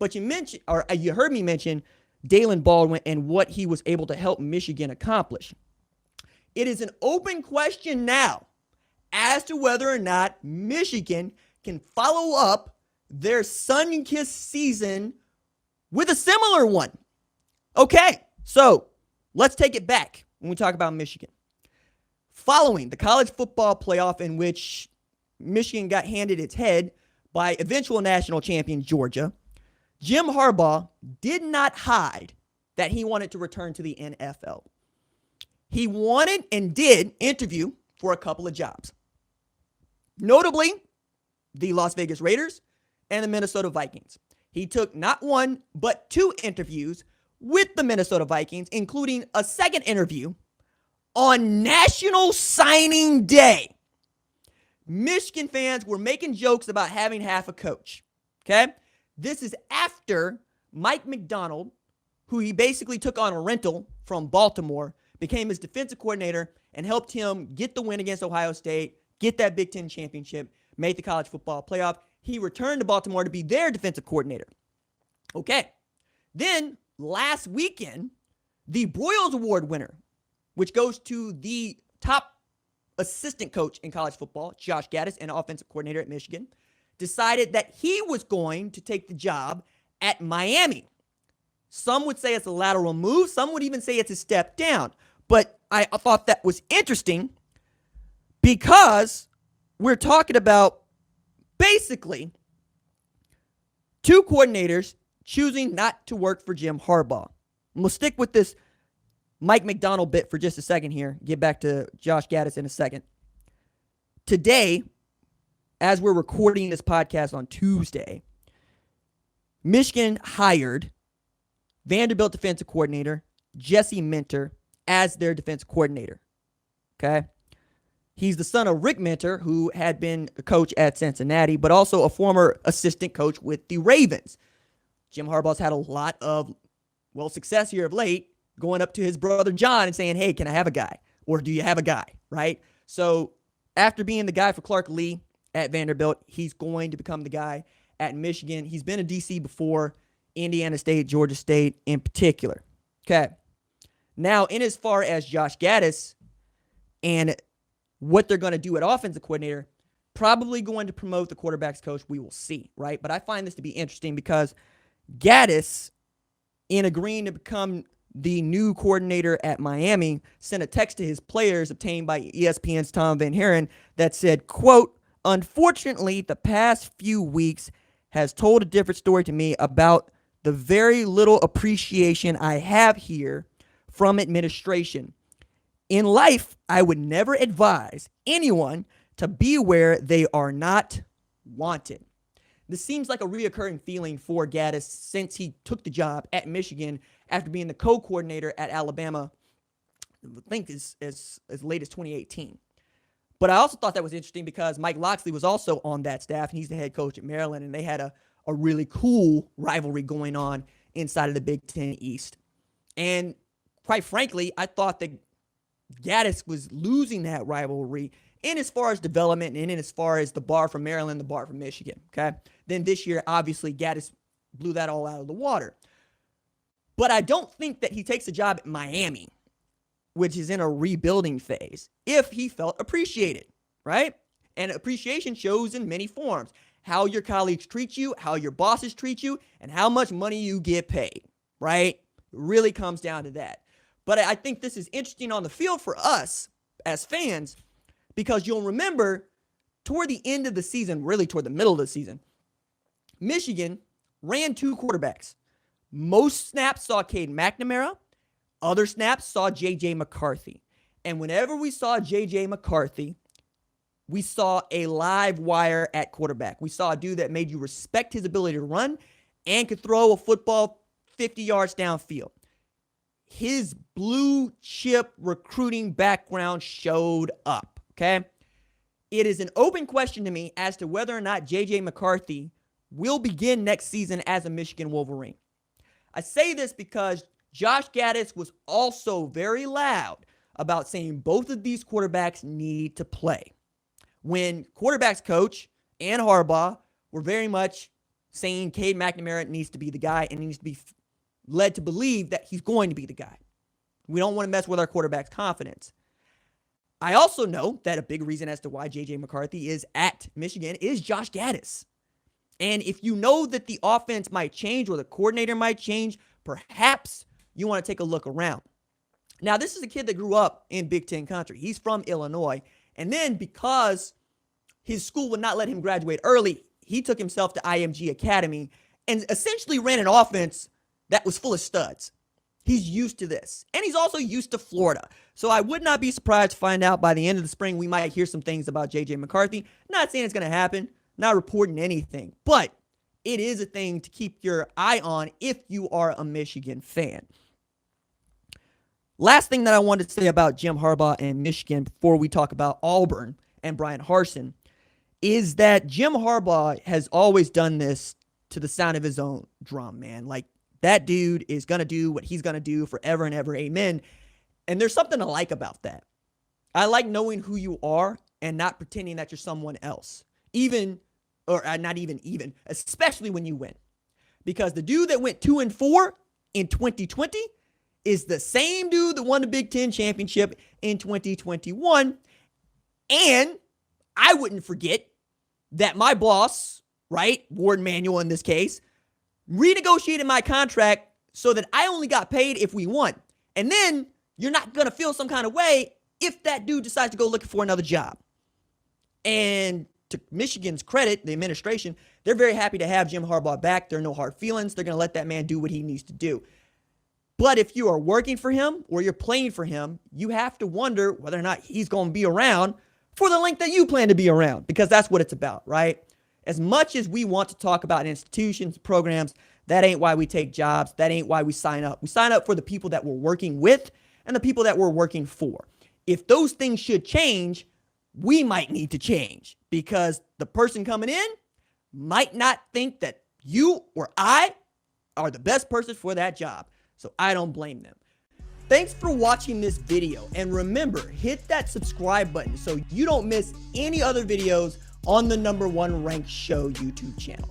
But you heard me mention Dalen Baldwin and what he was able to help Michigan accomplish. It is an open question now as to whether or not Michigan can follow up their sun-kissed season with a similar one. Okay, so let's take it back when we talk about Michigan. Following the college football playoff in which Michigan got handed its head by eventual national champion Georgia, Jim Harbaugh did not hide that he wanted to return to the NFL. He wanted and did interview for a couple of jobs. Notably, the Las Vegas Raiders and the Minnesota Vikings. He took not one, but 2 interviews with the Minnesota Vikings, including a second interview on National Signing Day. Michigan fans were making jokes about having half a coach. Okay? This is after Mike Macdonald, who he basically took on a rental from Baltimore, became his defensive coordinator and helped him get the win against Ohio State, get that Big Ten championship, made the college football playoff. He returned to Baltimore to be their defensive coordinator. Okay. Then last weekend, the Broyles Award winner, which goes to the top assistant coach in college football, Josh Gattis, and offensive coordinator at Michigan, decided that he was going to take the job at Miami. Some would say it's a lateral move. Some would even say it's a step down. But I thought that was interesting because we're talking about basically 2 coordinators choosing not to work for Jim Harbaugh. And we'll stick with this Mike Macdonald bit for just a second here. Get back to Josh Gattis in a second. Today, as we're recording this podcast on Tuesday, Michigan hired Vanderbilt defensive coordinator Jesse Minter as their defense coordinator. Okay? He's the son of Rick Minter, who had been a coach at Cincinnati, but also a former assistant coach with the Ravens. Jim Harbaugh's had a lot of, success here of late, going up to his brother John and saying, hey, can I have a guy? Or do you have a guy? Right? So after being the guy for Clark Lee at Vanderbilt, he's going to become the guy at Michigan. He's been a DC before, Indiana State, Georgia State in particular. Okay. Now, in as far as Josh Gattis and what they're going to do at offensive coordinator, probably going to promote the quarterback's coach. We will see, right? But I find this to be interesting because Gattis, in agreeing to become the new coordinator at Miami, sent a text to his players obtained by ESPN's Tom Van Haren that said, quote, unfortunately, the past few weeks has told a different story to me about the very little appreciation I have here from administration. In life, I would never advise anyone to be where they are not wanted. This seems like a reoccurring feeling for Gattis since he took the job at Michigan after being the co-coordinator at Alabama, I think as late as 2018. But I also thought that was interesting because Mike Locksley was also on that staff, and he's the head coach at Maryland, and they had a really cool rivalry going on inside of the Big Ten East. And quite frankly, I thought that Gattis was losing that rivalry in as far as development and in as far as the bar from Maryland, the bar from Michigan, okay? Then this year, obviously, Gattis blew that all out of the water. But I don't think that he takes a job at Miami, which is in a rebuilding phase, if he felt appreciated, right? And appreciation shows in many forms. How your colleagues treat you, how your bosses treat you, and how much money you get paid, right? It really comes down to that. But I think this is interesting on the field for us as fans because you'll remember toward the end of the season, really toward the middle of the season, Michigan ran 2 quarterbacks. Most snaps saw Cade McNamara. Other snaps saw J.J. McCarthy. And whenever we saw J.J. McCarthy, we saw a live wire at quarterback. We saw a dude that made you respect his ability to run and could throw a football 50 yards downfield. His blue chip recruiting background showed up, okay? It is an open question to me as to whether or not J.J. McCarthy will begin next season as a Michigan Wolverine. I say this because Josh Gattis was also very loud about saying both of these quarterbacks need to play. When quarterbacks coach and Harbaugh were very much saying Cade McNamara needs to be the guy and he needs to be led to believe that he's going to be the guy. We don't want to mess with our quarterback's confidence. I also know that a big reason as to why J.J. McCarthy is at Michigan is Josh Gattis. And if you know that the offense might change or the coordinator might change, perhaps you want to take a look around. Now, this is a kid that grew up in Big Ten country. He's from Illinois. And then because his school would not let him graduate early, he took himself to IMG Academy and essentially ran an offense that was full of studs. He's used to this. And he's also used to Florida. So I would not be surprised to find out by the end of the spring we might hear some things about J.J. McCarthy. Not saying it's going to happen. Not reporting anything. But it is a thing to keep your eye on if you are a Michigan fan. Last thing that I wanted to say about Jim Harbaugh and Michigan before we talk about Auburn and Brian Harsin is that Jim Harbaugh has always done this to the sound of his own drum, man. Like, that dude is going to do what he's going to do forever and ever. Amen. And there's something I like about that. I like knowing who you are and not pretending that you're someone else. Especially when you win. Because the dude that went 2-4 in 2020 is the same dude that won the Big Ten championship in 2021. And I wouldn't forget that my boss, right, Ward Manuel in this case, renegotiated my contract so that I only got paid if we won. And then you're not going to feel some kind of way if that dude decides to go looking for another job. And to Michigan's credit, the administration, they're very happy to have Jim Harbaugh back. There are no hard feelings. They're going to let that man do what he needs to do. But if you are working for him or you're playing for him, you have to wonder whether or not he's going to be around for the length that you plan to be around, because that's what it's about, right? As much as we want to talk about institutions, programs, that ain't why we take jobs. That ain't why we sign up. We sign up for the people that we're working with and the people that we're working for. If those things should change, we might need to change because the person coming in might not think that you or I are the best person for that job. So I don't blame them. Thanks for watching this video. And remember, hit that subscribe button so you don't miss any other videos on the #1 ranked show YouTube channel.